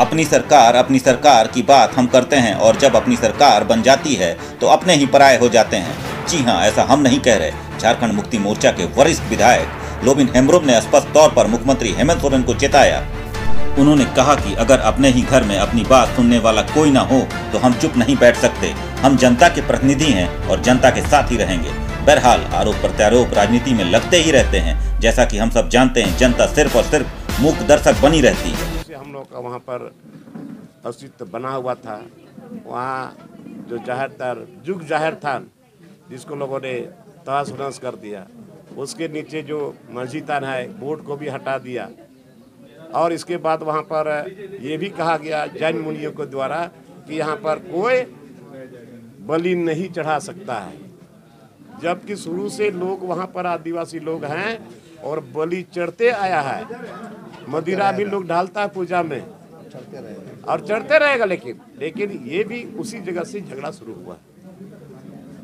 अपनी सरकार की बात हम करते हैं और जब अपनी सरकार बन जाती है तो अपने ही पराये हो जाते हैं। जी हां, ऐसा हम नहीं कह रहे। झारखंड मुक्ति मोर्चा के वरिष्ठ विधायक लोबिन हेम्ब्रोम ने स्पष्ट तौर पर मुख्यमंत्री हेमंत सोरेन को चेताया। उन्होंने कहा कि अगर अपने ही घर में अपनी बात सुनने वाला कोई ना हो तो हम चुप नहीं बैठ सकते। हम जनता के प्रतिनिधि हैं और जनता के साथ ही रहेंगे। बहरहाल आरोप प्रत्यारोप राजनीति में लगते ही रहते हैं। जैसा कि हम सब जानते हैं, जनता सिर्फ और सिर्फ मूक दर्शक बनी रहती है। हम लोग का वहाँ पर अस्तित्व बना हुआ था। वहाँ जो जुग जाहिर था, जिसको लोगों ने तहस नहस कर दिया, उसके नीचे जो मस्जिदान है बोर्ड को भी हटा दिया। और इसके बाद वहाँ पर ये भी कहा गया जैन मुनियों के द्वारा कि यहाँ पर कोई बलि नहीं चढ़ा सकता है, जबकि शुरू से लोग वहाँ पर आदिवासी लोग हैं और बलि चढ़ते आया है। मदिरा भी लोग डालता है पूजा में और चढ़ते रहेगा। लेकिन ये भी उसी जगह से झगड़ा शुरू हुआ।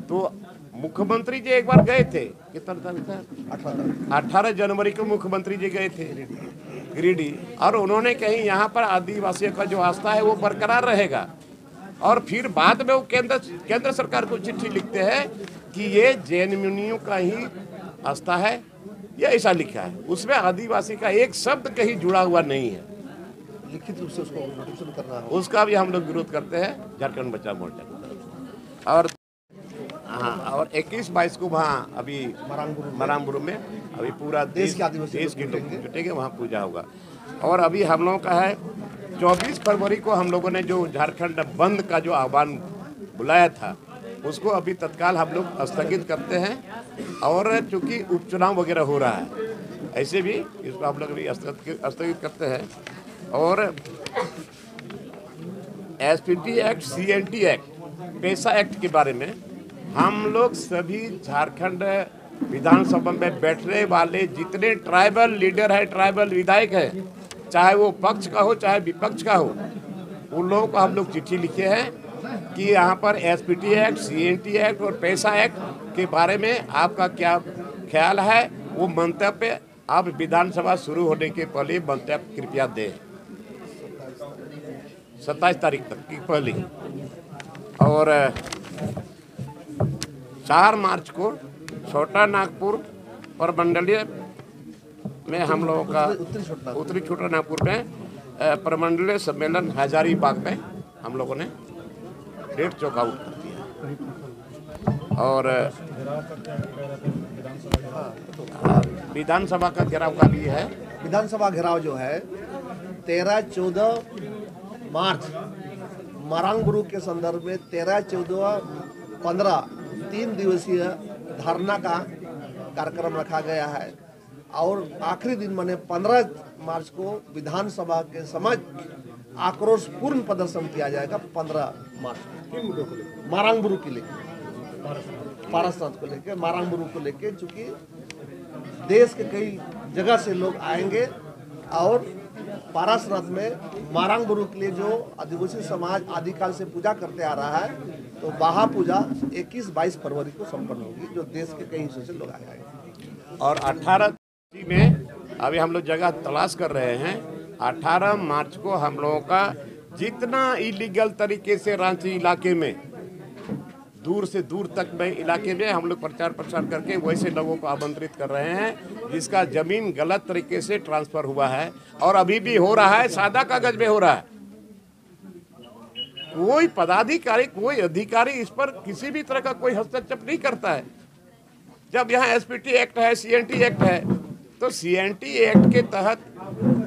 तो मुख्यमंत्री जी एक बार गए थे, कितना तारीख था, 18 जनवरी को मुख्यमंत्री जी गए थे गिरिडीह, और उन्होंने कही यहाँ पर आदिवासियों का जो आस्था है वो बरकरार रहेगा। और फिर बाद में वो केंद्र सरकार को चिट्ठी लिखते हैं कि ये जैन मुनियों का ही आस्था है, ये ऐसा लिखा है। उसमें आदिवासी का एक शब्द कहीं जुड़ा हुआ नहीं है। लिखित रूप से उसको नोटिफिकेशन करना है। उसका भी हम लोग विरोध करते हैं झारखंड बचाओ मोर्चा की तरफ। और हाँ, और 21-22 को वहाँ अभी मरांगबुरु में अभी पूरा देश के लोग जुटेंगे, वहाँ पूजा होगा। और अभी हम लोगों का है 24 फरवरी को हम लोगों ने जो झारखंड बंद का जो आह्वान बुलाया था, उसको अभी तत्काल हम लोग स्थगित करते हैं। और चूंकि उपचुनाव वगैरह हो रहा है, ऐसे भी इसको हम लोग अभी स्थगित करते हैं। और एसपीटी एक्ट, सीएनटी एक्ट, पैसा एक्ट के बारे में हम लोग सभी झारखंड विधानसभा में बैठने वाले जितने ट्राइबल लीडर है, ट्राइबल विधायक है, चाहे वो पक्ष का हो चाहे विपक्ष का हो, उन लोगों को हम लोग चिट्ठी लिखे हैं कि यहाँ पर एसपीटी एक्ट, सीएनटी एक्ट और पैसा एक्ट के बारे में आपका क्या ख्याल है, वो मंतव्य आप विधानसभा शुरू होने के पहले मंतव्य कृपया दें। 27 तारीख तक की पहले। और 4 मार्च को छोटा नागपुर प्रमंडलीय में हम लोगों का उत्तरी छोटा नागपुर में प्रमंडलीय सम्मेलन हजारीबाग में हम लोगों ने डेट चौकआउट कर दिया। और विधानसभा का घेराव का भी है। विधानसभा घेराव जो है 13-14 मार्च मरांगबुरु के संदर्भ में 13, 14, 15 3 दिवसीय धरना का कार्यक्रम रखा गया है। और आखिरी दिन माने 15 मार्च को विधानसभा के समक्ष आक्रोशपूर्ण प्रदर्शन किया जाएगा। 15 मार्च मरांगबुरु के लेकर, पारसनाथ को लेकर, मरांगबुरु को लेकर, चूँकि देश के कई जगह से लोग आएंगे। और पारसनाथ में मरांगबुरु के लिए जो आदिवासी समाज आदिकाल से पूजा करते आ रहा है, तो बाहा पूजा 21-22 फरवरी को संपन्न होगी, जो देश के कई हिस्सों से लोग आएंगे। और 18 में अभी हम लोग जगह तलाश कर रहे हैं। 18 मार्च को हम लोगों का जितना इलीगल तरीके से रांची इलाके में दूर से दूर तक में इलाके में हम लोग प्रचार प्रसार करके वैसे लोगों को आमंत्रित कर रहे हैं जिसका जमीन गलत तरीके से ट्रांसफर हुआ है और अभी भी हो रहा है, सादा कागज में हो रहा है। कोई पदाधिकारी, कोई अधिकारी इस पर किसी भी तरह का कोई हस्तक्षेप नहीं करता है। जब यहाँ एसपीटी एक्ट है, सीएनटी एक्ट है, तो सीएनटी एक्ट के तहत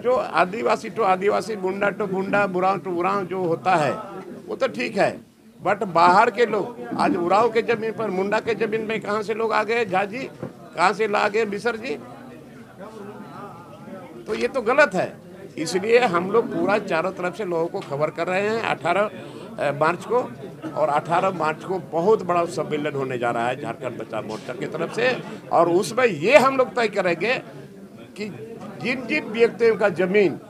जो आदिवासी टू आदिवासी, मुंडा टू मुंडा, बुराव टू बुराव जो होता है वो तो ठीक है। बट बाहर के लोग आज उराव के जमीन पर, मुंडा के जमीन में कहाँ से लोग आ गए, झा जी कहाँ से ला गए, मिसर जी, तो ये तो गलत है। इसलिए हम लोग पूरा चारों तरफ से लोगों को खबर कर रहे हैं 18 मार्च को। और 18 मार्च को बहुत बड़ा सम्मेलन होने जा रहा है झारखंड बचाओ मोर्चा की तरफ से। और उसमें ये हम लोग तय करेंगे कि जिन जिन व्यक्तियों का जमीन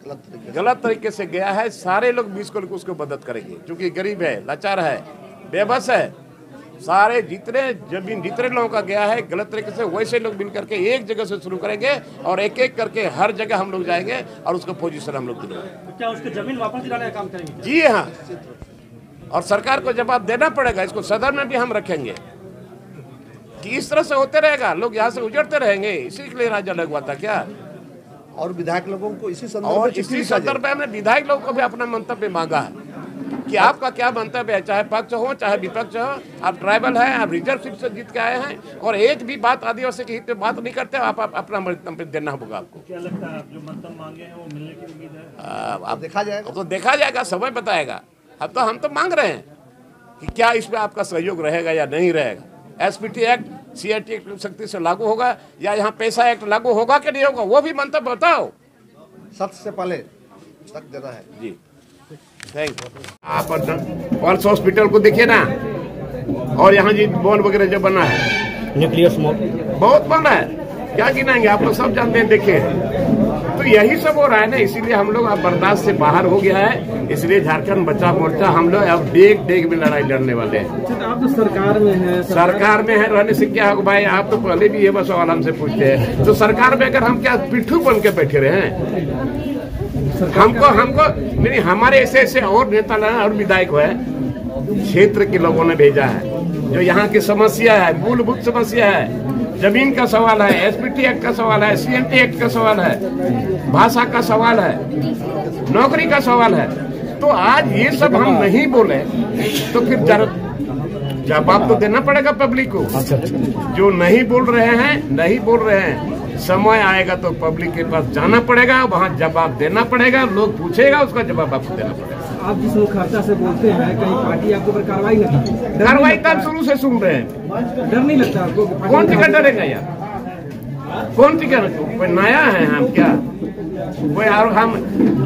गलत तरीके से गया है, सारे लोग 20 को उसको मदद करेंगे, क्योंकि गरीब है, लाचार है, बेबस है, सारे जितने लोगों का गया है गलत तरीके से, वैसे लोग मिल करके एक जगह से शुरू करेंगे और एक एक करके हर जगह हम लोग जाएंगे और उसको पोजीशन हम लोग दिलवाएंगे। क्या उसको जमीन वापस दिलाने का काम करेंगे? जी हाँ, और सरकार को जवाब देना पड़ेगा। इसको सदन में भी हम रखेंगे कि इस तरह से होते रहेगा, लोग यहाँ से उजड़ते रहेंगे। इसी के लिए राज्य अलग हुआ था क्या? और विधायक लोगों को इसी संदर्भ में हमने विधायक लोगों को भी अपना मंतव्य मांगा है कि आपका क्या मंतव्य है, चाहे पक्ष हो चाहे विपक्ष हो। आप ट्राइबल हैं, आप रिजर्व सीट से जीत के आए हैं और एक भी बात आदिवासी के हित में बात नहीं करते, आप अपना मंतव्य देना होगा आपको। क्या लगता है आप जो मंतव्य मांगे हैं वो मिलने की उम्मीद है? अब देखा जाएगा, तो देखा जाएगा, समय बताएगा। अब तो हम तो मांग रहे हैं कि क्या इसमें आपका सहयोग रहेगा या नहीं रहेगा। एसपीटी एक्ट, सीआईटी एक्ट सख्ती से लागू होगा या यहाँ पैसा एक्ट लागू होगा कि नहीं होगा, वो भी मंतव्य बताओ। सख्त से पहले तक देना है जी। Thank you. आप पल्स हॉस्पिटल को देखिए ना, और यहाँ जी मॉल वगैरह जो बना है, न्यूक्लियस मॉल बहुत बना है, क्या गिनाएंगे, आप लोग सब जानते हैं। देखिए, तो यही सब हो रहा है ना, इसीलिए हम लोग अब बर्दाश्त से बाहर हो गया है। इसलिए झारखंड बचाओ मोर्चा हम लोग अब डेग में लड़ाई लड़ने वाले हैं। आप तो सरकार में हैं, सरकार में है, रहने से क्या होगा भाई? आप तो पहले भी ये बस सवाल हमसे पूछते हैं, तो सरकार में अगर हम क्या पिट्ठू बन के बैठे रहे हैं? हमको नहीं, हमारे ऐसे और नेता और विधायक है, क्षेत्र के लोगों ने भेजा है। जो यहाँ की समस्या है, मूलभूत समस्या है, जमीन का सवाल है, एसपीटी एक्ट का सवाल है, सीएमटी एक्ट का सवाल है, भाषा का सवाल है, नौकरी का सवाल है। तो आज ये सब हम नहीं बोले तो फिर जवाब तो देना पड़ेगा पब्लिक को। जो नहीं बोल रहे हैं, समय आएगा तो पब्लिक के पास जाना पड़ेगा, वहाँ जवाब देना पड़ेगा, लोग पूछेगा, उसका जवाब आपको देना पड़ेगा। आप जिस मुखरता से बोलते हैं, कहीं पार्टी आपके ऊपर कार्रवाई न की? कार्रवाई तो शुरू से सुन रहे हैं। डर नहीं लगता आपको? कौन टिकट डरेगा यार? कौन टिकट? कोई नया है हम क्या? कोई और हम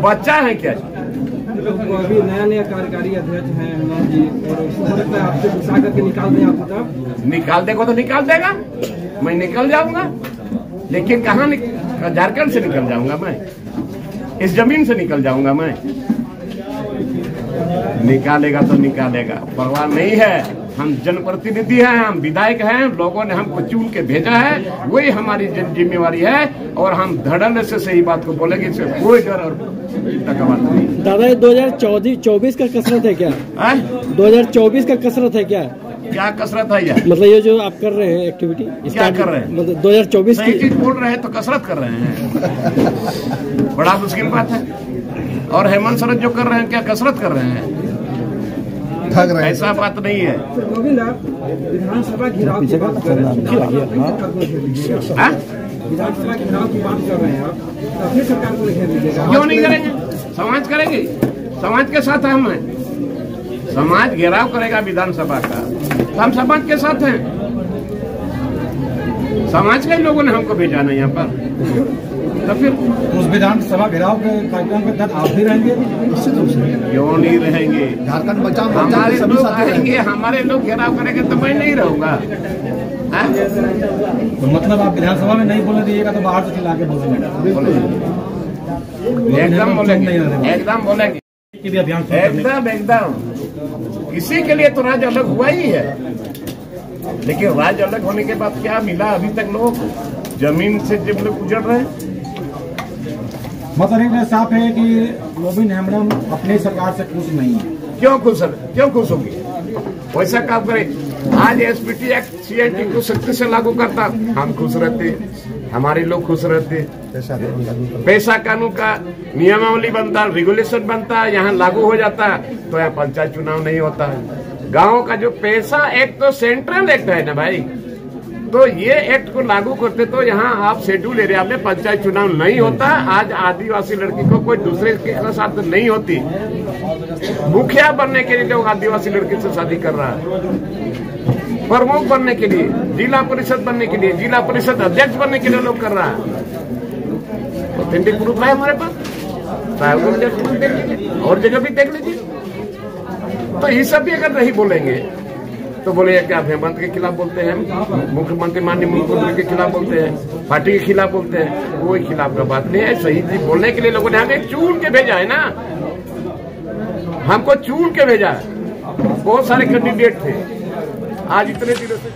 बच्चा है क्या? अभी नया कार्यकारी अध्यक्ष हैं हेमंत जी, और आपसे गुस्सा करके निकाल दें आपको? तब निकाल देगा तो निकाल देगा, मैं निकल जाऊंगा, लेकिन कहाँ झारखंड से निकल जाऊंगा मैं? इस जमीन से निकल जाऊंगा मैं? निकालेगा तो निकालेगा, परवाह नहीं है। हम जनप्रतिनिधि हैं, हम विधायक हैं, लोगों ने हमको चुन के भेजा है, वही हमारी जिम्मेवारी है और हम धड़ल्ले से सही बात को बोलेंगे, इससे कोई डर और चिंता का बात नहीं। दादा, 2024 का कसरत है क्या? 2024 का कसरत है क्या? क्या कसरत है यार? मतलब ये जो आप कर रहे हैं एक्टिविटी, क्या कर रहे हैं? मतलब 2024 की चीज बोल रहे हैं तो कसरत कर रहे हैं। बड़ा मुश्किल बात है। और हेमंत सोरेन जो कर रहे हैं, क्या कसरत कर रहे हैं? ऐसा बात नहीं है। विधानसभा घेराव की बात कर रहे हैं, विधानसभा घेराव की बात कर रहे हैं आप, तो फिर सरकार को घेर लीजिएगा? क्यों नहीं करेंगे? समाज करेंगे, समाज के साथ हम हैं। समाज घेराव करेगा विधानसभा का, तो हम समाज के साथ हैं। समाज के लोगों ने हमको भेजा नहीं यहाँ पर, तो फिर उस विधानसभा घेराव के कार्यक्रम के तहत आप भी रहेंगे? क्यों नहीं रहेंगे? झारखंड बचाओ, हमारे लोग रहेंगे, हमारे लोग घेराव करेंगे तो मैं नहीं रहूंगा। तो मतलब आप विधानसभा में नहीं बोलने दीजिएगा तो बाहर से चिल्ला के बोलेंगे? एकदम बोलेंगे, एकदम बोलेंगे, एकदम। इसी के लिए तो राज्य अलग हुआ ही है। लेकिन राज्य अलग होने के बाद क्या मिला? अभी तक लोग जमीन से जब लोग उजड़ रहे हैं। मतलब एक साफ है कि लोबिन हेम्ब्रम अपनी सरकार से खुश नहीं है। क्यों खुश होगी? वैसा काम करे। आज एसपीटी एक्ट, सीआईटी को सख्ती से लागू करता, हम खुश रहते, हमारे लोग खुश रहते। पैसा कानून का नियमावली बनता, रेगुलेशन बनता, यहाँ लागू हो जाता, तो यहाँ पंचायत चुनाव नहीं होता। गाँव का जो पैसा एक्ट तो सेंट्रल एक्ट है ना भाई, तो ये एक्ट को लागू करते तो यहाँ आप शेड्यूल एरिया में पंचायत चुनाव नहीं होता। आज आदिवासी लड़की को कोई दूसरे के साथ नहीं होती। मुखिया बनने के लिए लोग आदिवासी लड़की से शादी कर रहा है, प्रमुख बनने के लिए, जिला परिषद बनने के लिए, जिला परिषद अध्यक्ष बनने के लिए लोग कर रहा है। ऑथेंटिक प्रूफ है हमारे पास, देख लीजिए, और जगह भी देख लीजिए। तो ये सब भी अगर नहीं बोलेंगे तो बोले क्या हेमंत के खिलाफ बोलते हैं, मुख्यमंत्री माननीय मुख्यमंत्री के खिलाफ बोलते हैं, पार्टी के खिलाफ बोलते हैं। कोई खिलाफ का बात नहीं है। सही चीज बोलने के लिए लोगों ने हमें चुन के भेजा है ना, हमको चुन के भेजा है। बहुत सारे कैंडिडेट थे, आज इतने दिनों से